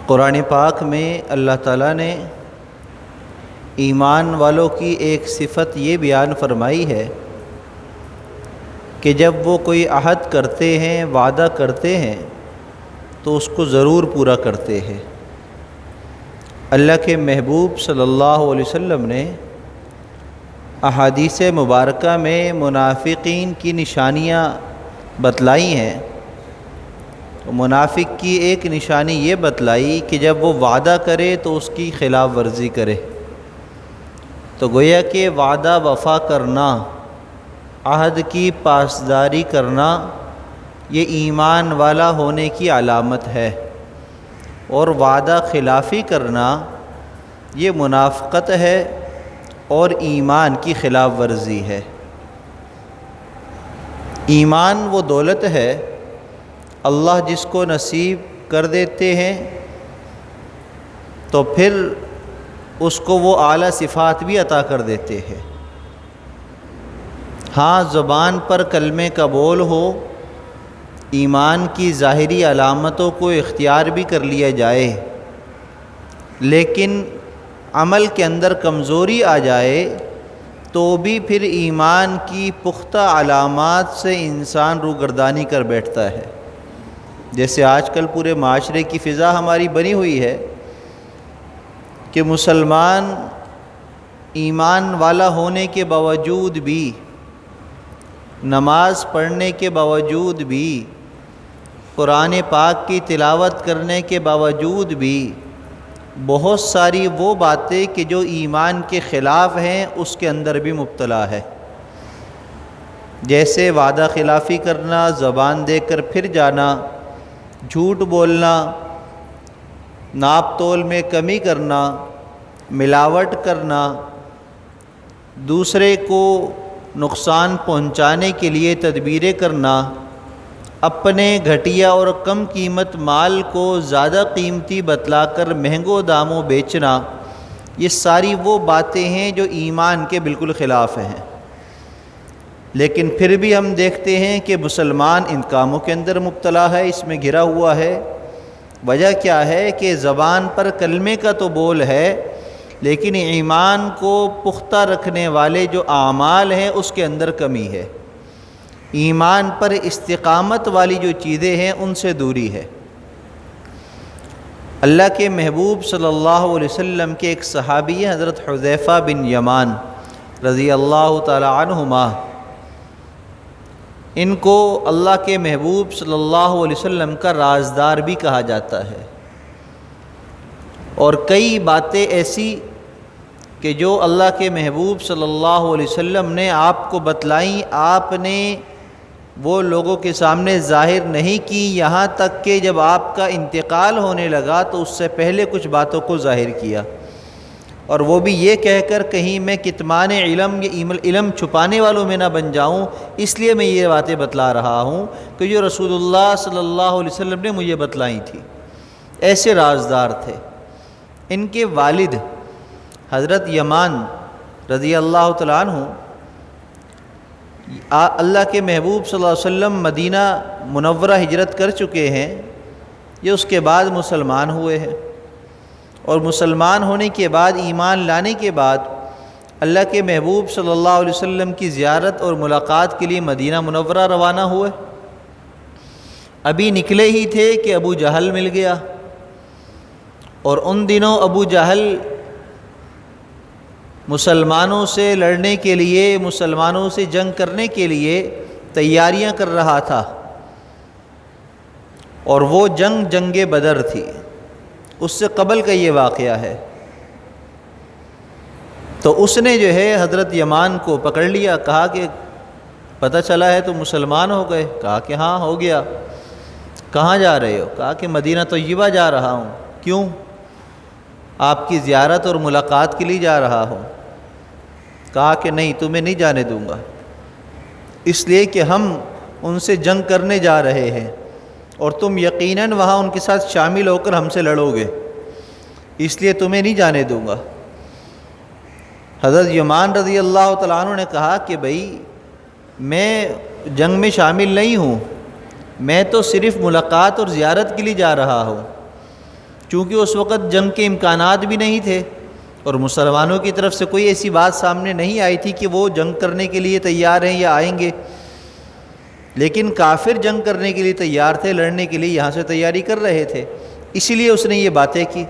قرآن پاک میں اللہ تعالیٰ نے ایمان والوں کی ایک صفت یہ بیان فرمائی ہے کہ جب وہ کوئی عہد کرتے ہیں، وعدہ کرتے ہیں تو اس کو ضرور پورا کرتے ہیں۔ اللہ کے محبوب صلی اللہ علیہ وسلم نے احادیث مبارکہ میں منافقین کی نشانیاں بتلائی ہیں۔ منافق کی ایک نشانی یہ بتلائی کہ جب وہ وعدہ کرے تو اس کی خلاف ورزی کرے۔ تو گویا کہ وعدہ وفا کرنا، عہد کی پاسداری کرنا، یہ ایمان والا ہونے کی علامت ہے، اور وعدہ خلافی کرنا یہ منافقت ہے اور ایمان کی خلاف ورزی ہے۔ ایمان وہ دولت ہے اللہ جس کو نصیب کر دیتے ہیں تو پھر اس کو وہ اعلیٰ صفات بھی عطا کر دیتے ہیں۔ ہاں، زبان پر کلمے کا بول ہو، ایمان کی ظاہری علامتوں کو اختیار بھی کر لیا جائے، لیکن عمل کے اندر کمزوری آ جائے تو بھی پھر ایمان کی پختہ علامات سے انسان روگردانی کر بیٹھتا ہے۔ جیسے آج کل پورے معاشرے کی فضا ہماری بنی ہوئی ہے کہ مسلمان ایمان والا ہونے کے باوجود بھی، نماز پڑھنے کے باوجود بھی، قرآن پاک کی تلاوت کرنے کے باوجود بھی بہت ساری وہ باتیں کہ جو ایمان کے خلاف ہیں اس کے اندر بھی مبتلا ہے۔ جیسے وعدہ خلافی کرنا، زبان دے کر پھر جانا، جھوٹ بولنا، ناپ تول میں کمی کرنا، ملاوٹ کرنا، دوسرے کو نقصان پہنچانے کے لیے تدبیریں کرنا، اپنے گھٹیا اور کم قیمت مال کو زیادہ قیمتی بتلا کر مہنگوں داموں بیچنا، یہ ساری وہ باتیں ہیں جو ایمان کے بالکل خلاف ہیں۔ لیکن پھر بھی ہم دیکھتے ہیں کہ مسلمان ان کاموں کے اندر مبتلا ہے، اس میں گھرا ہوا ہے۔ وجہ کیا ہے کہ زبان پر کلمے کا تو بول ہے، لیکن ایمان کو پختہ رکھنے والے جو اعمال ہیں اس کے اندر کمی ہے۔ ایمان پر استقامت والی جو چیزیں ہیں ان سے دوری ہے۔ اللہ کے محبوب صلی اللہ علیہ وسلم کے ایک صحابی ہیں حضرت حذیفہ بن یمان رضی اللہ تعالی عنہما، ان کو اللہ کے محبوب صلی اللہ علیہ وسلم کا رازدار بھی کہا جاتا ہے، اور کئی باتیں ایسی کہ جو اللہ کے محبوب صلی اللہ علیہ وسلم نے آپ کو بتلائیں، آپ نے وہ لوگوں کے سامنے ظاہر نہیں کی، یہاں تک کہ جب آپ کا انتقال ہونے لگا تو اس سے پہلے کچھ باتوں کو ظاہر کیا، اور وہ بھی یہ کہہ کر کہیں میں کتمان علم یا علم چھپانے والوں میں نہ بن جاؤں، اس لیے میں یہ باتیں بتلا رہا ہوں کہ جو رسول اللہ صلی اللہ علیہ وسلم نے مجھے بتلائی تھی۔ ایسے رازدار تھے۔ ان کے والد حضرت یمان رضی اللہ تعالیٰ عنہ اللہ کے محبوب صلی اللہ علیہ وسلم مدینہ منورہ ہجرت کر چکے ہیں، یہ اس کے بعد مسلمان ہوئے ہیں، اور مسلمان ہونے کے بعد، ایمان لانے کے بعد اللہ کے محبوب صلی اللہ علیہ وسلم کی زیارت اور ملاقات کے لیے مدینہ منورہ روانہ ہوئے۔ ابھی نکلے ہی تھے کہ ابو جہل مل گیا، اور ان دنوں ابو جہل مسلمانوں سے لڑنے کے لیے، مسلمانوں سے جنگ کرنے کے لیے تیاریاں کر رہا تھا، اور وہ جنگ بدر تھی، اس سے قبل کا یہ واقعہ ہے۔ تو اس نے جو ہے حضرت یمان کو پکڑ لیا، کہا کہ پتہ چلا ہے تو مسلمان ہو گئے؟ کہا کہ ہاں ہو گیا۔ کہاں جا رہے ہو؟ کہا کہ مدینہ طیبہ جا رہا ہوں۔ کیوں؟ آپ کی زیارت اور ملاقات کے لیے جا رہا ہوں۔ کہا کہ نہیں، تمہیں نہیں جانے دوں گا، اس لیے کہ ہم ان سے جنگ کرنے جا رہے ہیں، اور تم یقیناً وہاں ان کے ساتھ شامل ہو کر ہم سے لڑو گے، اس لیے تمہیں نہیں جانے دوں گا۔ حضرت یمان رضی اللہ تعالیٰ عنہ نے کہا کہ بھائی میں جنگ میں شامل نہیں ہوں، میں تو صرف ملاقات اور زیارت کے لیے جا رہا ہوں، چونکہ اس وقت جنگ کے امکانات بھی نہیں تھے اور مسلمانوں کی طرف سے کوئی ایسی بات سامنے نہیں آئی تھی کہ وہ جنگ کرنے کے لیے تیار ہیں یا آئیں گے، لیکن کافر جنگ کرنے کے لیے تیار تھے، لڑنے کے لیے یہاں سے تیاری کر رہے تھے، اسی لیے اس نے یہ باتیں کی۔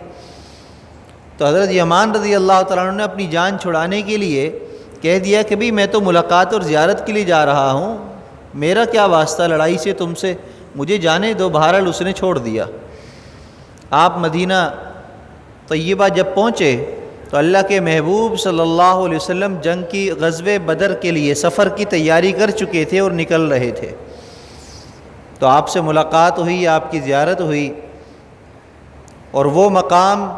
تو حضرت یمان رضی اللہ تعالیٰ عنہ نے اپنی جان چھڑانے کے لیے کہہ دیا کہ بھئی میں تو ملاقات اور زیارت کے لیے جا رہا ہوں، میرا کیا واسطہ لڑائی سے تم سے، مجھے جانے دو۔ بہرحال اس نے چھوڑ دیا۔ آپ مدینہ طیبہ جب پہنچے تو اللہ کے محبوب صلی اللہ علیہ وسلم جنگ کی غزوہ بدر کے لیے سفر کی تیاری کر چکے تھے اور نکل رہے تھے۔ تو آپ سے ملاقات ہوئی، آپ کی زیارت ہوئی، اور وہ مقام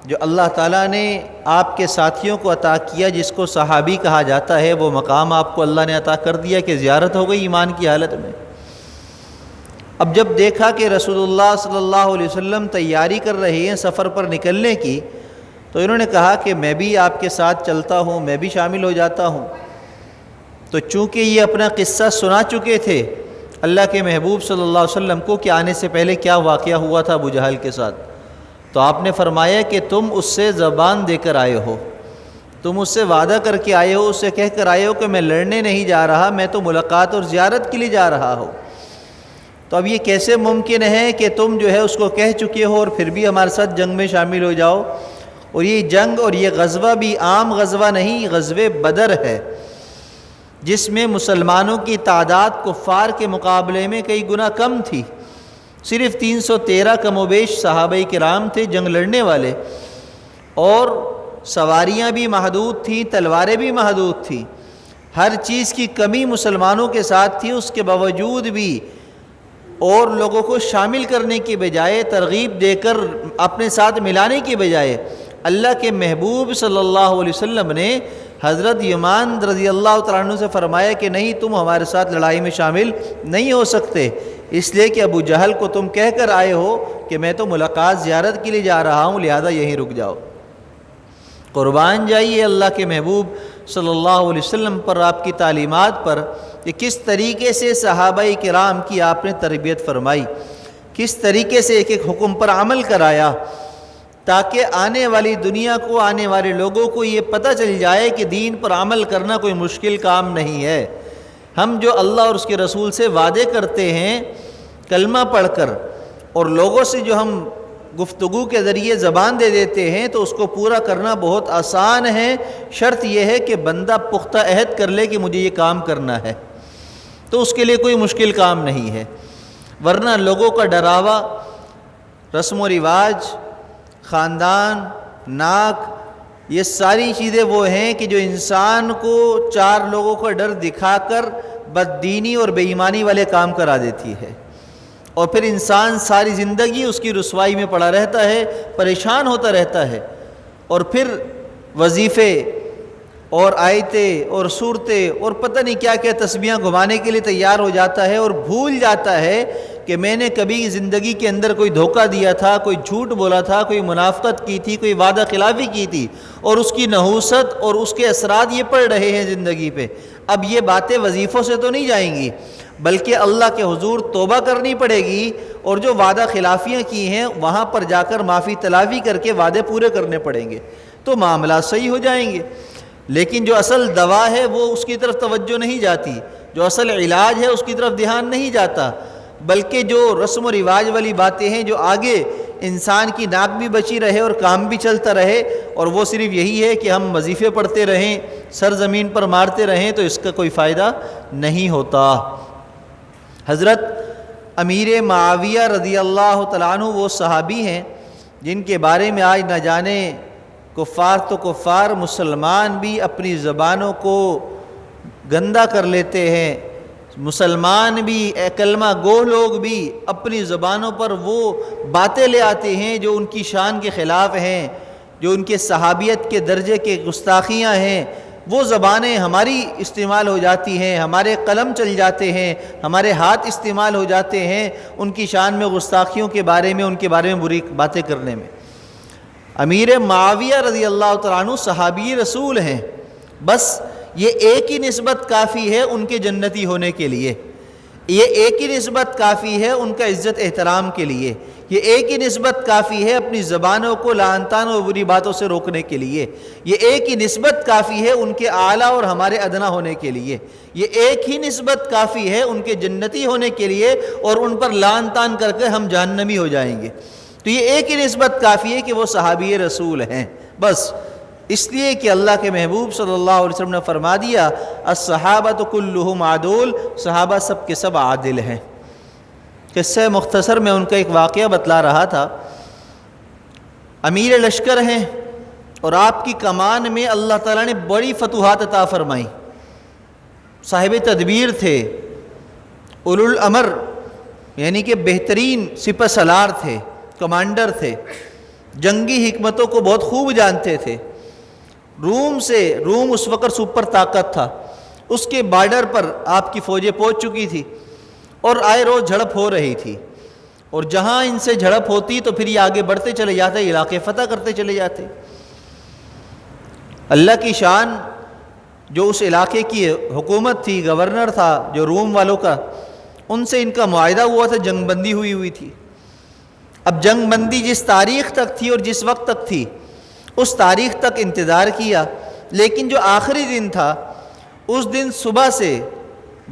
جو اللہ تعالیٰ نے آپ کے ساتھیوں کو عطا کیا، جس کو صحابی کہا جاتا ہے، وہ مقام آپ کو اللہ نے عطا کر دیا کہ زیارت ہو گئی ایمان کی حالت میں۔ اب جب دیکھا کہ رسول اللہ صلی اللہ علیہ وسلم تیاری کر رہے ہیں سفر پر نکلنے کی، تو انہوں نے کہا کہ میں بھی آپ کے ساتھ چلتا ہوں، میں بھی شامل ہو جاتا ہوں۔ تو چونکہ یہ اپنا قصہ سنا چکے تھے اللہ کے محبوب صلی اللہ علیہ وسلم کو کہ آنے سے پہلے کیا واقعہ ہوا تھا ابو جہل کے ساتھ، تو آپ نے فرمایا کہ تم اس سے زبان دے کر آئے ہو، تم اس سے وعدہ کر کے آئے ہو، اس سے کہہ کر آئے ہو کہ میں لڑنے نہیں جا رہا، میں تو ملاقات اور زیارت کے لیے جا رہا ہوں۔ تو اب یہ کیسے ممکن ہے کہ تم جو ہے اس کو کہہ چکے ہو اور پھر بھی ہمارے ساتھ جنگ میں شامل ہو جاؤ؟ اور یہ جنگ اور یہ غزوہ بھی عام غزوہ نہیں، غزوہ بدر ہے، جس میں مسلمانوں کی تعداد کفار کے مقابلے میں کئی گنا کم تھی۔ صرف 313 کم و بیش صحابہ کرام تھے جنگ لڑنے والے، اور سواریاں بھی محدود تھیں، تلواریں بھی محدود تھیں، ہر چیز کی کمی مسلمانوں کے ساتھ تھی۔ اس کے باوجود بھی اور لوگوں کو شامل کرنے کی بجائے، ترغیب دے کر اپنے ساتھ ملانے کی بجائے، اللہ کے محبوب صلی اللہ علیہ وسلم نے حضرت یمان رضی اللہ تعالیٰ عنہ سے فرمایا کہ نہیں، تم ہمارے ساتھ لڑائی میں شامل نہیں ہو سکتے، اس لیے کہ ابو جہل کو تم کہہ کر آئے ہو کہ میں تو ملاقات زیارت کے لیے جا رہا ہوں، لہذا یہیں رک جاؤ۔ قربان جائیے اللہ کے محبوب صلی اللہ علیہ وسلم پر، آپ کی تعلیمات پر، کہ کس طریقے سے صحابہ کرام کی آپ نے تربیت فرمائی، کس طریقے سے ایک ایک حکم پر عمل کرایا، تاکہ آنے والی دنیا کو، آنے والے لوگوں کو یہ پتہ چل جائے کہ دین پر عمل کرنا کوئی مشکل کام نہیں ہے۔ ہم جو اللہ اور اس کے رسول سے وعدے کرتے ہیں کلمہ پڑھ کر، اور لوگوں سے جو ہم گفتگو کے ذریعے زبان دے دیتے ہیں، تو اس کو پورا کرنا بہت آسان ہے۔ شرط یہ ہے کہ بندہ پختہ عہد کر لے کہ مجھے یہ کام کرنا ہے، تو اس کے لیے کوئی مشکل کام نہیں ہے۔ ورنہ لوگوں کا ڈراوا، رسم و رواج، خاندان، ناک، یہ ساری چیزیں وہ ہیں کہ جو انسان کو چار لوگوں کا ڈر دکھا کر بددینی اور بے ایمانی والے کام کرا دیتی ہے، اور پھر انسان ساری زندگی اس کی رسوائی میں پڑا رہتا ہے، پریشان ہوتا رہتا ہے، اور پھر وظیفے اور آیتیں اور صورتیں اور پتہ نہیں کیا کیا تسبیحاں گھمانے کے لیے تیار ہو جاتا ہے، اور بھول جاتا ہے کہ میں نے کبھی زندگی کے اندر کوئی دھوکہ دیا تھا، کوئی جھوٹ بولا تھا، کوئی منافقت کی تھی، کوئی وعدہ خلافی کی تھی، اور اس کی نحوست اور اس کے اثرات یہ پڑ رہے ہیں زندگی پہ۔ اب یہ باتیں وظیفوں سے تو نہیں جائیں گی، بلکہ اللہ کے حضور توبہ کرنی پڑے گی، اور جو وعدہ خلافیاں کی ہیں وہاں پر جا کر معافی تلافی کر کے وعدے پورے کرنے پڑیں گے، تو معاملات صحیح ہو جائیں گے۔ لیکن جو اصل دوا ہے وہ اس کی طرف توجہ نہیں جاتی، جو اصل علاج ہے اس کی طرف دھیان نہیں جاتا، بلکہ جو رسم و رواج والی باتیں ہیں جو آگے انسان کی ناک بھی بچی رہے اور کام بھی چلتا رہے، اور وہ صرف یہی ہے کہ ہم وظیفے پڑھتے رہیں، سر زمین پر مارتے رہیں، تو اس کا کوئی فائدہ نہیں ہوتا۔ حضرت امیر معاویہ رضی اللہ تعالیٰ عنہ وہ صحابی ہیں جن کے بارے میں آج نہ جانے کفار تو کفار، مسلمان بھی اپنی زبانوں کو گندا کر لیتے ہیں، مسلمان بھی کلمہ گو لوگ بھی اپنی زبانوں پر وہ باتیں لے آتے ہیں جو ان کی شان کے خلاف ہیں، جو ان کے صحابیت کے درجے کے گستاخیاں ہیں، وہ زبانیں ہماری استعمال ہو جاتی ہیں، ہمارے قلم چل جاتے ہیں، ہمارے ہاتھ استعمال ہو جاتے ہیں ان کی شان میں گستاخیوں کے بارے میں، ان کے بارے میں بری باتیں کرنے میں۔ امیر معاویہ رضی اللہ تعالیٰ عنہ صحابی رسول ہیں، بس یہ ایک ہی نسبت کافی ہے ان کے جنتی ہونے کے لیے، یہ ایک ہی نسبت کافی ہے ان کا عزت احترام کے لیے، یہ ایک ہی نسبت کافی ہے اپنی زبانوں کو لعن طعن اور بری باتوں سے روکنے کے لیے، یہ ایک ہی نسبت کافی ہے ان کے اعلیٰ اور ہمارے ادنا ہونے کے لیے، یہ ایک ہی نسبت کافی ہے ان کے جنتی ہونے کے لیے اور ان پر لعن طعن کر کے ہم جہنمی ہو جائیں گے۔ تو یہ ایک ہی نسبت کافی ہے کہ وہ صحابی رسول ہیں، بس اس لیے کہ اللہ کے محبوب صلی اللہ علیہ وسلم نے فرما دیا الصحابۃ کلہم عدول، صحابہ سب کے سب عادل ہیں۔ قصہ مختصر میں ان کا ایک واقعہ بتلا رہا تھا۔ امیر لشکر ہیں اور آپ کی کمان میں اللہ تعالیٰ نے بڑی فتوحات عطا فرمائی، صاحب تدبیر تھے، اولو الامر یعنی کہ بہترین سپہ سالار تھے، کمانڈر تھے، جنگی حکمتوں کو بہت خوب جانتے تھے۔ روم اس وقت سپر طاقت تھا، اس کے بارڈر پر آپ کی فوجیں پہنچ چکی تھی اور آئے روز جھڑپ ہو رہی تھی، اور جہاں ان سے جھڑپ ہوتی تو پھر یہ آگے بڑھتے چلے جاتے، علاقے فتح کرتے چلے جاتے۔ اللہ کی شان، جو اس علاقے کی حکومت تھی، گورنر تھا جو روم والوں کا، ان سے ان کا معاہدہ ہوا تھا، جنگ بندی ہوئی تھی۔ اب جنگ بندی جس تاریخ تک تھی اور جس وقت تک تھی اس تاریخ تک انتظار کیا، لیکن جو آخری دن تھا اس دن صبح سے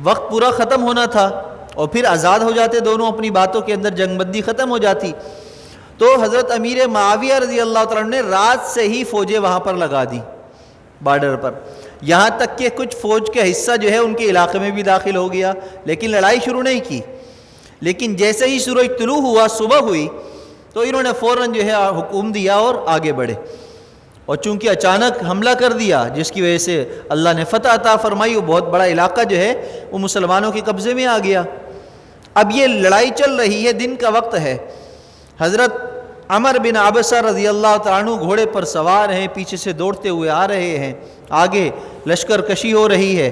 وقت پورا ختم ہونا تھا اور پھر آزاد ہو جاتے دونوں اپنی باتوں کے اندر، جنگ بندی ختم ہو جاتی۔ تو حضرت امیر معاویہ رضی اللہ تعالیٰ نے رات سے ہی فوجیں وہاں پر لگا دی بارڈر پر، یہاں تک کہ کچھ فوج کا حصہ جو ہے ان کے علاقے میں بھی داخل ہو گیا، لیکن لڑائی شروع نہیں کی۔ لیکن جیسے ہی سورج طلوع ہوا، صبح ہوئی، تو انہوں نے فوراً جو ہے حکم دیا اور آگے بڑھے، اور چونکہ اچانک حملہ کر دیا جس کی وجہ سے اللہ نے فتح عطا فرمائی، وہ بہت بڑا علاقہ جو ہے وہ مسلمانوں کے قبضے میں آ گیا۔ اب یہ لڑائی چل رہی ہے، دن کا وقت ہے، حضرت عمر بن عبسہ رضی اللہ تعالیٰ عنہ گھوڑے پر سوار ہیں، پیچھے سے دوڑتے ہوئے آ رہے ہیں، آگے لشکر کشی ہو رہی ہے۔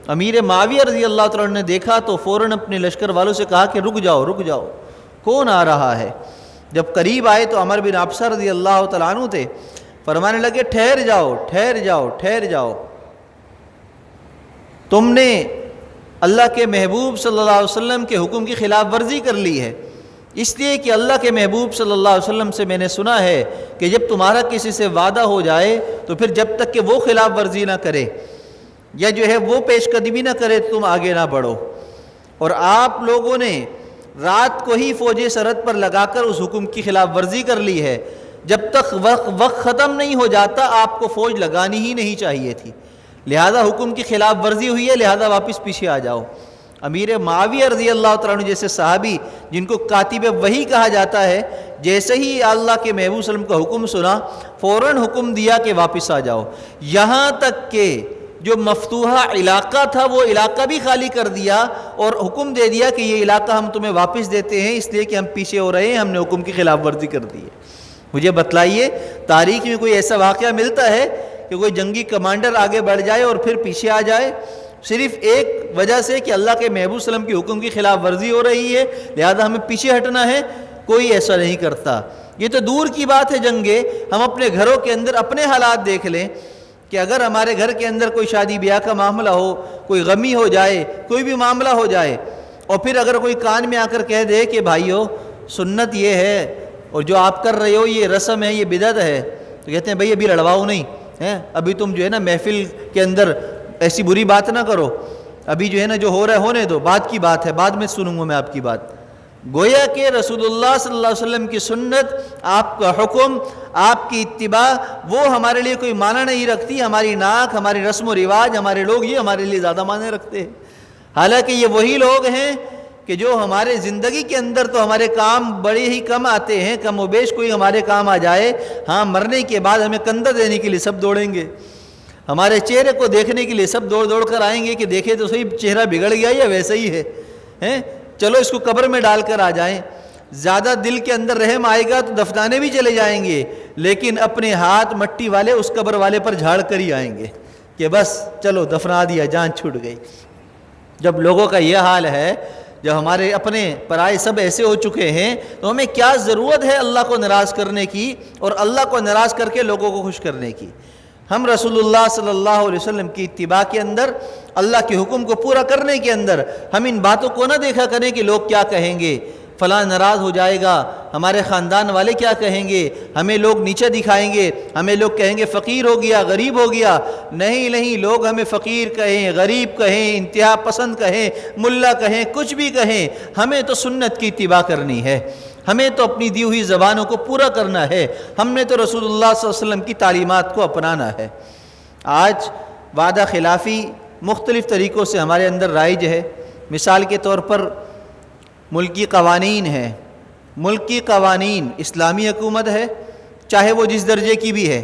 امیر معاویہ رضی اللہ تعالیٰ عنہ نے دیکھا تو فوراً اپنے لشکر والوں سے کہا کہ رک جاؤ رک جاؤ، کون آ رہا ہے؟ جب قریب آئے تو عمر بن عبسہ رضی اللہ تعالیٰ عنہ تھے، فرمانے لگے ٹھہر جاؤ ٹھہر جاؤ ٹھہر جاؤ، تم نے اللہ کے محبوب صلی اللہ علیہ وسلم کے حکم کی خلاف ورزی کر لی ہے، اس لیے کہ اللہ کے محبوب صلی اللہ علیہ وسلم سے میں نے سنا ہے کہ جب تمہارا کسی سے وعدہ ہو جائے تو پھر جب تک کہ وہ خلاف ورزی نہ کرے یا جو ہے وہ پیش قدمی نہ کرے تم آگے نہ بڑھو۔ اور آپ لوگوں نے رات کو ہی فوجیں سرحد پر لگا کر اس حکم کی خلاف ورزی کر لی ہے، جب تک وقت ختم نہیں ہو جاتا آپ کو فوج لگانی ہی نہیں چاہیے تھی، لہذا حکم کی خلاف ورزی ہوئی ہے، لہذا واپس پیچھے آ جاؤ۔ امیر معاویہ رضی اللہ تعالیٰ عنہ جیسے صحابی جن کو کاتب وحی کہا جاتا ہے، جیسے ہی اللہ کے محبوب صلی اللہ علیہ وسلم کا حکم سنا فوراً حکم دیا کہ واپس آ جاؤ، یہاں تک کہ جو مفتوحہ علاقہ تھا وہ علاقہ بھی خالی کر دیا اور حکم دے دیا کہ یہ علاقہ ہم تمہیں واپس دیتے ہیں اس لیے کہ ہم پیچھے ہو رہے ہیں، ہم نے حکم کی خلاف ورزی کر دی ہے۔ مجھے بتلائیے تاریخ میں کوئی ایسا واقعہ ملتا ہے کہ کوئی جنگی کمانڈر آگے بڑھ جائے اور پھر پیچھے آ جائے صرف ایک وجہ سے کہ اللہ کے محبوب صلی اللہ علیہ وسلم کی حکم کی خلاف ورزی ہو رہی ہے لہذا ہمیں پیچھے ہٹنا ہے؟ کوئی ایسا نہیں کرتا۔ یہ تو دور کی بات ہے جنگیں، ہم اپنے گھروں کے اندر اپنے حالات دیکھ لیں کہ اگر ہمارے گھر کے اندر کوئی شادی بیاہ کا معاملہ ہو، کوئی غمی ہو جائے، کوئی بھی معاملہ ہو جائے، اور پھر اگر کوئی کان میں آ کر کہہ دے کہ بھائیو سنت یہ ہے اور جو آپ کر رہے ہو یہ رسم ہے، یہ بدعت ہے، تو کہتے ہیں بھائی ابھی لڑواؤ نہیں ہے، ابھی تم جو ہے نا محفل کے اندر ایسی بری بات نہ کرو، ابھی جو ہے نا جو ہو رہا ہے ہونے دو، بعد کی بات ہے، بعد میں سنوں گا میں آپ کی بات۔ گویا کہ رسول اللہ صلی اللہ علیہ وسلم کی سنت، آپ کا حکم، آپ کی اتباع وہ ہمارے لیے کوئی معنی نہیں رکھتی، ہماری ناک، ہماری رسم و رواج، ہمارے لوگ یہ ہمارے لیے زیادہ معنی رکھتے ہیں۔ حالانکہ یہ وہی لوگ ہیں کہ جو ہمارے زندگی کے اندر تو ہمارے کام بڑے ہی کم آتے ہیں، کم و بیش کوئی ہمارے کام آ جائے، ہاں مرنے کے بعد ہمیں کندھا دینے کے لیے سب دوڑیں گے، ہمارے چہرے کو دیکھنے کے لیے سب دوڑ دوڑ کر آئیں گے کہ دیکھے تو صحیح چہرہ بگڑ گیا یا ویسا ہی ہے، چلو اس کو قبر میں ڈال کر آ جائیں۔ زیادہ دل کے اندر رحم آئے گا تو دفنانے بھی چلے جائیں گے، لیکن اپنے ہاتھ مٹی والے اس قبر والے پر جھاڑ کر ہی آئیں گے کہ بس چلو دفنا دیا، جان چھوٹ گئی۔ جب لوگوں کا یہ حال ہے، جب ہمارے اپنے پرائے سب ایسے ہو چکے ہیں، تو ہمیں کیا ضرورت ہے اللہ کو ناراض کرنے کی اور اللہ کو ناراض کر کے لوگوں کو خوش کرنے کی؟ ہم رسول اللہ صلی اللہ علیہ وسلم کی اتباع کے اندر، اللہ کے حکم کو پورا کرنے کے اندر ہم ان باتوں کو نہ دیکھا کریں کہ لوگ کیا کہیں گے، فلاں ناراض ہو جائے گا، ہمارے خاندان والے کیا کہیں گے، ہمیں لوگ نیچے دکھائیں گے، ہمیں لوگ کہیں گے فقیر ہو گیا، غریب ہو گیا۔ نہیں، لوگ ہمیں فقیر کہیں، غریب کہیں، انتہا پسند کہیں، ملا کہیں، کچھ بھی کہیں، ہمیں تو سنت کی اتباع کرنی ہے، ہمیں تو اپنی دی ہوئی زبانوں کو پورا کرنا ہے، ہم نے تو رسول اللہ صلی اللہ علیہ وسلم کی تعلیمات کو اپنانا ہے۔ آج وعدہ خلافی مختلف طریقوں سے ہمارے اندر رائج ہے۔ مثال کے طور پر ملکی قوانین ہیں، ملکی قوانین، اسلامی حکومت ہے، چاہے وہ جس درجے کی بھی ہے،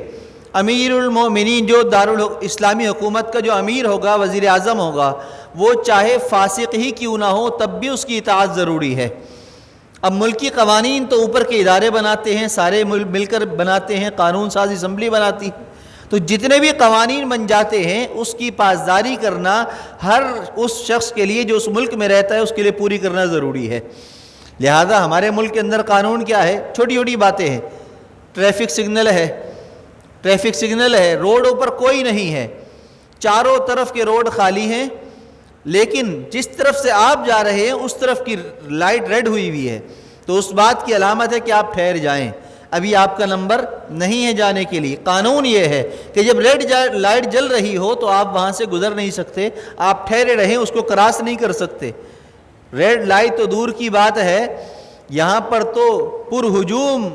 امیر المومنین جو اسلامی حکومت کا جو امیر ہوگا، وزیر اعظم ہوگا، وہ چاہے فاسق ہی کیوں نہ ہو تب بھی اس کی اطاعت ضروری ہے۔ اب ملکی قوانین تو اوپر کے ادارے بناتے ہیں، سارے مل کر بناتے ہیں، قانون ساز اسمبلی بناتی ہے، تو جتنے بھی قوانین بن جاتے ہیں اس کی پاسداری کرنا ہر اس شخص کے لیے جو اس ملک میں رہتا ہے اس کے لیے پوری کرنا ضروری ہے۔ لہذا ہمارے ملک کے اندر قانون کیا ہے؟ چھوٹی چھوٹی باتیں ہیں، ٹریفک سگنل ہے، روڈوں پر کوئی نہیں ہے، چاروں طرف کے روڈ خالی ہیں، لیکن جس طرف سے آپ جا رہے ہیں اس طرف کی لائٹ ریڈ ہوئی ہے، تو اس بات کی علامت ہے کہ آپ ٹھہر جائیں، ابھی آپ کا نمبر نہیں ہے جانے کے لیے۔ قانون یہ ہے کہ جب ریڈ لائٹ جل رہی ہو تو آپ وہاں سے گزر نہیں سکتے، آپ ٹھہرے رہیں، اس کو کراس نہیں کر سکتے۔ ریڈ لائٹ تو دور کی بات ہے، یہاں پر تو پر ہجوم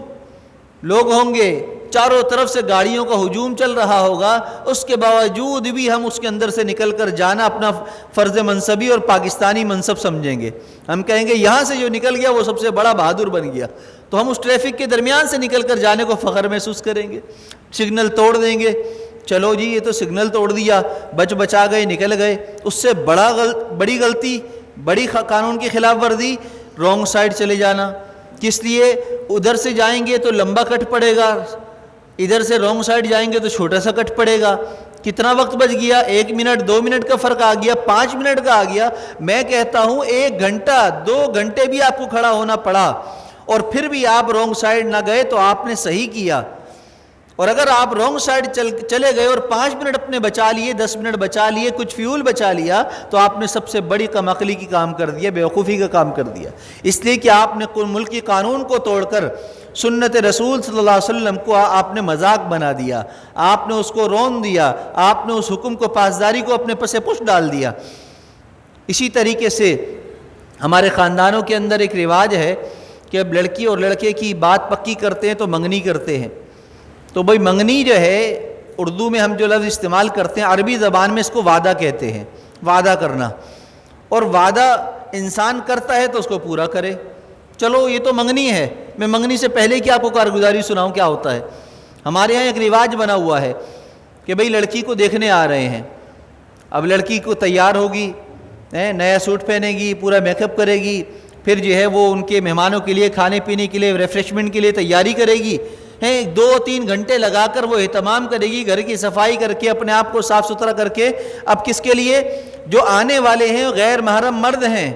لوگ ہوں گے، چاروں طرف سے گاڑیوں کا ہجوم چل رہا ہوگا، اس کے باوجود بھی ہم اس کے اندر سے نکل کر جانا اپنا فرض منصبی اور پاکستانی منصب سمجھیں گے۔ ہم کہیں گے یہاں سے جو نکل گیا وہ سب سے بڑا بہادر بن گیا، تو ہم اس ٹریفک کے درمیان سے نکل کر جانے کو فخر محسوس کریں گے۔ سگنل توڑ دیں گے، چلو جی یہ تو سگنل توڑ دیا، بچا گئے، نکل گئے۔ اس سے بڑی غلطی، بڑی قانون کی خلاف ورزی، رونگ سائڈ چلے جانا۔ کس لیے؟ ادھر سے جائیں گے تو لمبا کٹ پڑے گا، ادھر سے رونگ سائڈ جائیں گے تو چھوٹا سا کٹ پڑے گا۔ کتنا وقت بچ گیا؟ 1 منٹ 2 منٹ کا فرق آ گیا، 5 منٹ کا آ گیا۔ میں کہتا ہوں 1 گھنٹہ 2 گھنٹے بھی آپ کو کھڑا ہونا پڑا اور پھر بھی آپ رونگ سائڈ نہ گئے تو آپ نے صحیح کیا۔ اور اگر آپ رونگ سائڈ چلے گئے اور 5 منٹ اپنے بچا لیے، 10 منٹ بچا لیے، کچھ فیول بچا لیا، تو آپ نے سب سے بڑی کم عقلی کی کام کر دیا، بیوقوفی کا کام کر دیا، اس لیے کہ آپ نے ملکی قانون کو توڑ کر سنت رسول صلی اللہ علیہ وسلم کو آپ نے مذاق بنا دیا، آپ نے اس کو رون دیا، آپ نے اس حکم کو، پاسداری کو اپنے پس پش ڈال دیا۔ اسی طریقے سے ہمارے خاندانوں کے اندر ایک رواج ہے کہ اب لڑکی اور لڑکے کی بات پکی کرتے ہیں تو منگنی کرتے ہیں۔ تو بھائی منگنی جو ہے، اردو میں ہم جو لفظ استعمال کرتے ہیں، عربی زبان میں اس کو وعدہ کہتے ہیں، وعدہ کرنا۔ اور وعدہ انسان کرتا ہے تو اس کو پورا کرے۔ چلو یہ تو منگنی ہے، میں منگنی سے پہلے کی آپ کو کارگزاری سناؤں کیا ہوتا ہے۔ ہمارے ہاں ایک رواج بنا ہوا ہے کہ بھئی لڑکی کو دیکھنے آ رہے ہیں، اب لڑکی کو تیار ہوگی، نیا سوٹ پہنے گی، پورا میک اپ کرے گی، پھر جو ہے وہ ان کے مہمانوں کے لیے کھانے پینے کے لیے، ریفریشمنٹ کے لیے تیاری کرے گی، 2-3 گھنٹے لگا کر وہ اہتمام کرے گی، گھر کی صفائی کر کے، اپنے آپ کو صاف ستھرا کر کے۔ اب کس کے لیے؟ جو آنے والے ہیں غیر محرم مرد ہیں،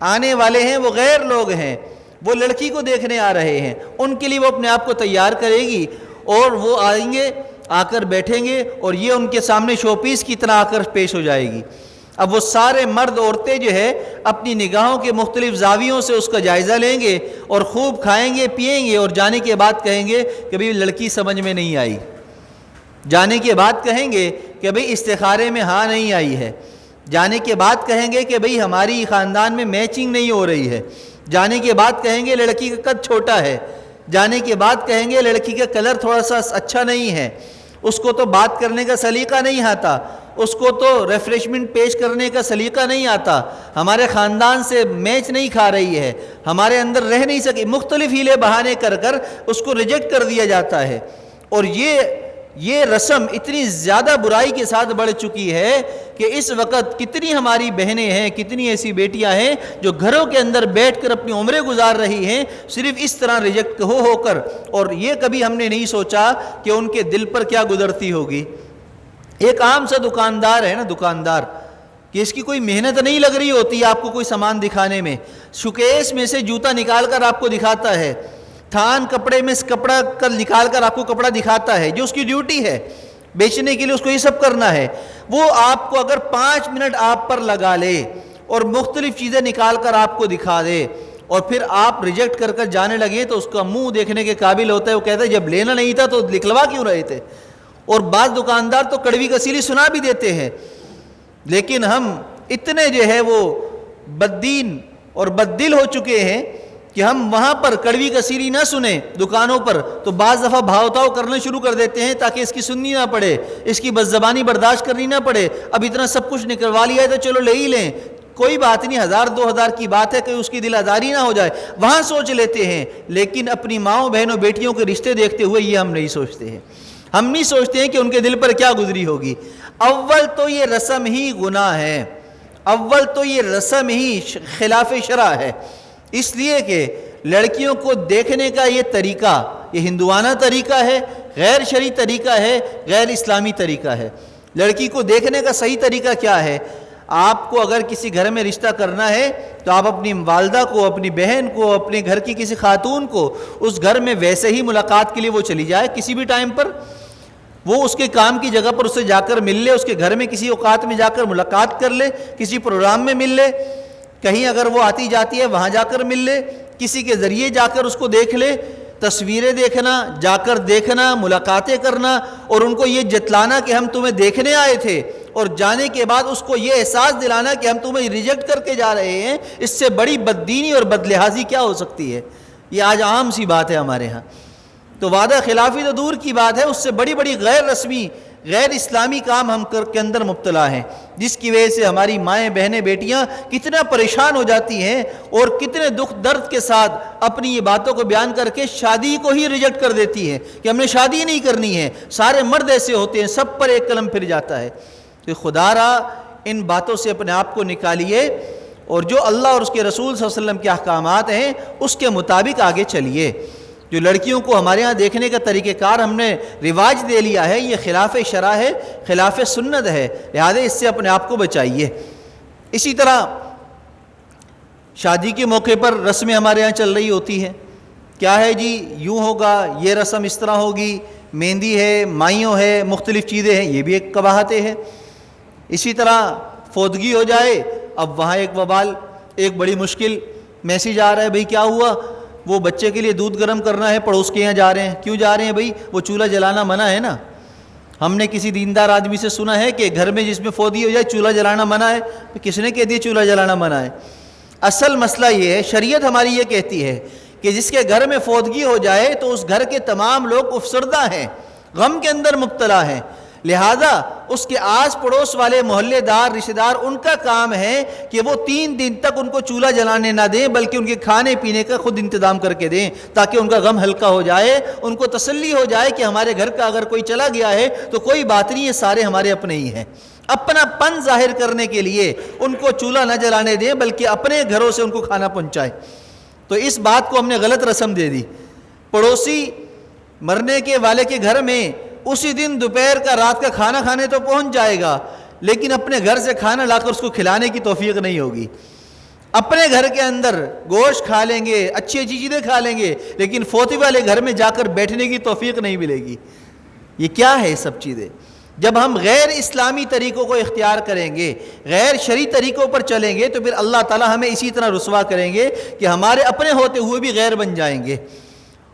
آنے والے ہیں وہ غیر لوگ ہیں، وہ لڑکی کو دیکھنے آ رہے ہیں، ان کے لیے وہ اپنے آپ کو تیار کرے گی، اور وہ آئیں گے، آ کر بیٹھیں گے، اور یہ ان کے سامنے شو پیس کی طرح آ کر پیش ہو جائے گی۔ اب وہ سارے مرد عورتیں جو ہے اپنی نگاہوں کے مختلف زاویوں سے اس کا جائزہ لیں گے اور خوب کھائیں گے، پیئیں گے، اور جانے کے بعد کہیں گے کہ بھئی لڑکی سمجھ میں نہیں آئی۔ جانے کے بعد کہیں گے کہ بھئی استخارے میں ہاں نہیں آئی ہے۔ جانے کے بعد کہیں گے کہ بھئی ہماری خاندان میں میچنگ نہیں ہو رہی ہے۔ جانے کے بعد کہیں گے لڑکی کا قد چھوٹا ہے۔ جانے کے بعد کہیں گے لڑکی کا کلر تھوڑا سا اچھا نہیں ہے، اس کو تو بات کرنے کا سلیقہ نہیں آتا، اس کو تو ریفریشمنٹ پیش کرنے کا سلیقہ نہیں آتا، ہمارے خاندان سے میچ نہیں کھا رہی ہے، ہمارے اندر رہ نہیں سکی، مختلف ہیلے بہانے کر کر اس کو ریجیکٹ کر دیا جاتا ہے۔ اور یہ رسم اتنی زیادہ برائی کے ساتھ بڑھ چکی ہے کہ اس وقت کتنی ہماری بہنیں ہیں، کتنی ایسی بیٹیاں ہیں جو گھروں کے اندر بیٹھ کر اپنی عمریں گزار رہی ہیں صرف اس طرح ریجیکٹ ہو کر، اور یہ کبھی ہم نے نہیں سوچا کہ ان کے دل پر کیا گزرتی ہوگی۔ ایک عام سا دکاندار ہے نا، دکاندار، کہ اس کی کوئی محنت نہیں لگ رہی ہوتی آپ کو کوئی سامان دکھانے میں، شوکیس میں سے جوتا نکال کر آپ کو دکھاتا ہے، تھان کپڑے میں کپڑا نکال کر آپ کو کپڑا دکھاتا ہے، جو اس کی ڈیوٹی ہے، بیچنے کے لیے اس کو یہ سب کرنا ہے، وہ آپ کو اگر 5 منٹ آپ پر لگا لے اور مختلف چیزیں نکال کر آپ کو دکھا دے اور پھر آپ ریجیکٹ کر جانے لگے تو اس کا منہ دیکھنے کے قابل ہوتا ہے. وہ کہتا ہے جب لینا نہیں تھا تو لکھلوا کیوں رہے تھے. اور بعض دکاندار تو کڑوی کسیلی سنا بھی دیتے ہیں، لیکن ہم اتنے جو ہے وہ بددین اور بددل ہو چکے ہیں کہ ہم وہاں پر کڑوی کسیری نہ سنیں دکانوں پر تو بعض دفعہ بھاؤ تاؤ کرنا شروع کر دیتے ہیں تاکہ اس کی سننی نہ پڑے، اس کی بد زبانی برداشت کرنی نہ پڑے. اب اتنا سب کچھ نکلوا لیا ہے تو چلو لے ہی لیں، کوئی بات نہیں، 1000-2000 کی بات ہے کہ اس کی دل آزاری نہ ہو جائے، وہاں سوچ لیتے ہیں. لیکن اپنی ماؤں بہنوں بیٹیوں کے رشتے دیکھتے ہوئے یہ ہم نہیں سوچتے ہیں. ہم نہیں سوچتے ہیں کہ ان کے دل پر کیا گزری ہوگی. اول تو یہ رسم ہی گناہ ہے، اول تو یہ رسم ہی خلاف شرع ہے، اس لیے کہ لڑکیوں کو دیکھنے کا یہ طریقہ، یہ ہندوانہ طریقہ ہے، غیر شرعی طریقہ ہے، غیر اسلامی طریقہ ہے. لڑکی کو دیکھنے کا صحیح طریقہ کیا ہے؟ آپ کو اگر کسی گھر میں رشتہ کرنا ہے تو آپ اپنی والدہ کو، اپنی بہن کو، اپنے گھر کی کسی خاتون کو اس گھر میں ویسے ہی ملاقات کے لیے وہ چلی جائے کسی بھی ٹائم پر، وہ اس کے کام کی جگہ پر اس سے جا کر مل لے، اس کے گھر میں کسی اوقات میں جا کر ملاقات کر لے، کسی پروگرام میں مل لے، کہیں اگر وہ آتی جاتی ہے وہاں جا کر مل لے، کسی کے ذریعے جا کر اس کو دیکھ لے. تصویریں دیکھنا، جا کر دیکھنا، ملاقاتیں کرنا اور ان کو یہ جتلانا کہ ہم تمہیں دیکھنے آئے تھے، اور جانے کے بعد اس کو یہ احساس دلانا کہ ہم تمہیں ریجیکٹ کر کے جا رہے ہیں، اس سے بڑی بددینی اور بدلحاظی کیا ہو سکتی ہے؟ یہ آج عام سی بات ہے ہمارے ہاں. تو وعدہ خلافی تو دور کی بات ہے، اس سے بڑی بڑی غیر رسمی، غیر اسلامی کام ہم کے اندر مبتلا ہیں، جس کی وجہ سے ہماری مائیں بہنیں بیٹیاں کتنا پریشان ہو جاتی ہیں اور کتنے دکھ درد کے ساتھ اپنی یہ باتوں کو بیان کر کے شادی کو ہی ریجیکٹ کر دیتی ہیں کہ ہم نے شادی نہیں کرنی ہے. سارے مرد ایسے ہوتے ہیں، سب پر ایک قلم پھر جاتا ہے. کہ خدا را ان باتوں سے اپنے آپ کو نکالیے اور جو اللہ اور اس کے رسول صلی اللہ علیہ وسلم کے احکامات ہیں اس کے مطابق آگے چلیے. جو لڑکیوں کو ہمارے ہاں دیکھنے کا طریقہ کار ہم نے رواج دے لیا ہے، یہ خلاف شرع ہے، خلاف سنت ہے، لہذا اس سے اپنے آپ کو بچائیے. اسی طرح شادی کے موقع پر رسمیں ہمارے ہاں چل رہی ہوتی ہیں. کیا ہے جی؟ یوں ہوگا، یہ رسم اس طرح ہوگی، مہندی ہے، مائیوں ہے، مختلف چیزیں ہیں، یہ بھی ایک قباحتیں ہیں. اسی طرح فوتگی ہو جائے، اب وہاں ایک وبال، ایک بڑی مشکل، میسیج آ رہا ہے بھئی کیا ہوا؟ وہ بچے کے لیے دودھ گرم کرنا ہے، پڑوس کے یہاں جا رہے ہیں. کیوں جا رہے ہیں بھئی؟ وہ چولہا جلانا منع ہے نا. ہم نے کسی دیندار آدمی سے سنا ہے کہ گھر میں جس میں فوتگی ہو جائے چولہا جلانا منع ہے. کس نے کہہ دیا چولہا جلانا منع ہے؟ اصل مسئلہ یہ ہے، شریعت ہماری یہ کہتی ہے کہ جس کے گھر میں فوتگی ہو جائے تو اس گھر کے تمام لوگ افسردہ ہیں، غم کے اندر مبتلا ہیں، لہذا اس کے آس پڑوس والے محلے دار، رشتہ دار، ان کا کام ہے کہ وہ 3 دن تک ان کو چولہا جلانے نہ دیں، بلکہ ان کے کھانے پینے کا خود انتظام کر کے دیں تاکہ ان کا غم ہلکا ہو جائے، ان کو تسلی ہو جائے کہ ہمارے گھر کا اگر کوئی چلا گیا ہے تو کوئی بات نہیں، یہ سارے ہمارے اپنے ہی ہیں. اپنا پن ظاہر کرنے کے لیے ان کو چولہا نہ جلانے دیں بلکہ اپنے گھروں سے ان کو کھانا پہنچائے. تو اس بات کو ہم نے غلط رسم دے دی. پڑوسی مرنے کے والے کے گھر میں اسی دن دوپہر کا، رات کا کھانا کھانے تو پہنچ جائے گا، لیکن اپنے گھر سے کھانا لا کر اس کو کھلانے کی توفیق نہیں ہوگی. اپنے گھر کے اندر گوشت کھا لیں گے، اچھی اچھی چیزیں کھا لیں گے، لیکن فوتی والے گھر میں جا کر بیٹھنے کی توفیق نہیں ملے گی. یہ کیا ہے سب چیزیں؟ جب ہم غیر اسلامی طریقوں کو اختیار کریں گے، غیر شرعی طریقوں پر چلیں گے تو پھر اللہ تعالیٰ ہمیں اسی طرح رسوا کریں گے کہ ہمارے اپنے ہوتے ہوئے بھی غیر بن جائیں گے،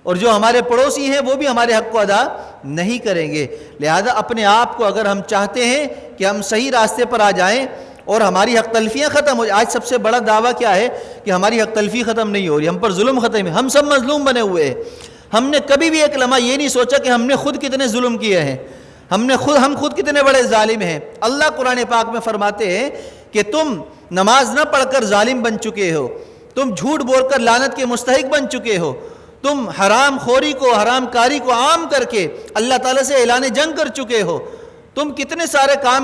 اور جو ہمارے پڑوسی ہیں وہ بھی ہمارے حق کو ادا نہیں کریں گے. لہذا اپنے آپ کو اگر ہم چاہتے ہیں کہ ہم صحیح راستے پر آ جائیں اور ہماری حق تلفیاں ختم ہو جائیں. آج سب سے بڑا دعویٰ کیا ہے کہ ہماری حق تلفی ختم نہیں ہو رہی، ہم پر ظلم ختم ہے، ہم سب مظلوم بنے ہوئے ہیں. ہم نے کبھی بھی ایک لمحہ یہ نہیں سوچا کہ ہم نے خود کتنے ظلم کیے ہیں، ہم خود کتنے بڑے ظالم ہیں. اللہ قرآن پاک میں فرماتے ہیں کہ تم نماز نہ پڑھ کر ظالم بن چکے ہو، تم جھوٹ بول کر لعنت کے مستحق بن چکے ہو، تم حرام خوری کو، حرام کاری کو عام کر کے اللہ تعالیٰ سے اعلان جنگ کر چکے ہو، تم کتنے سارے کام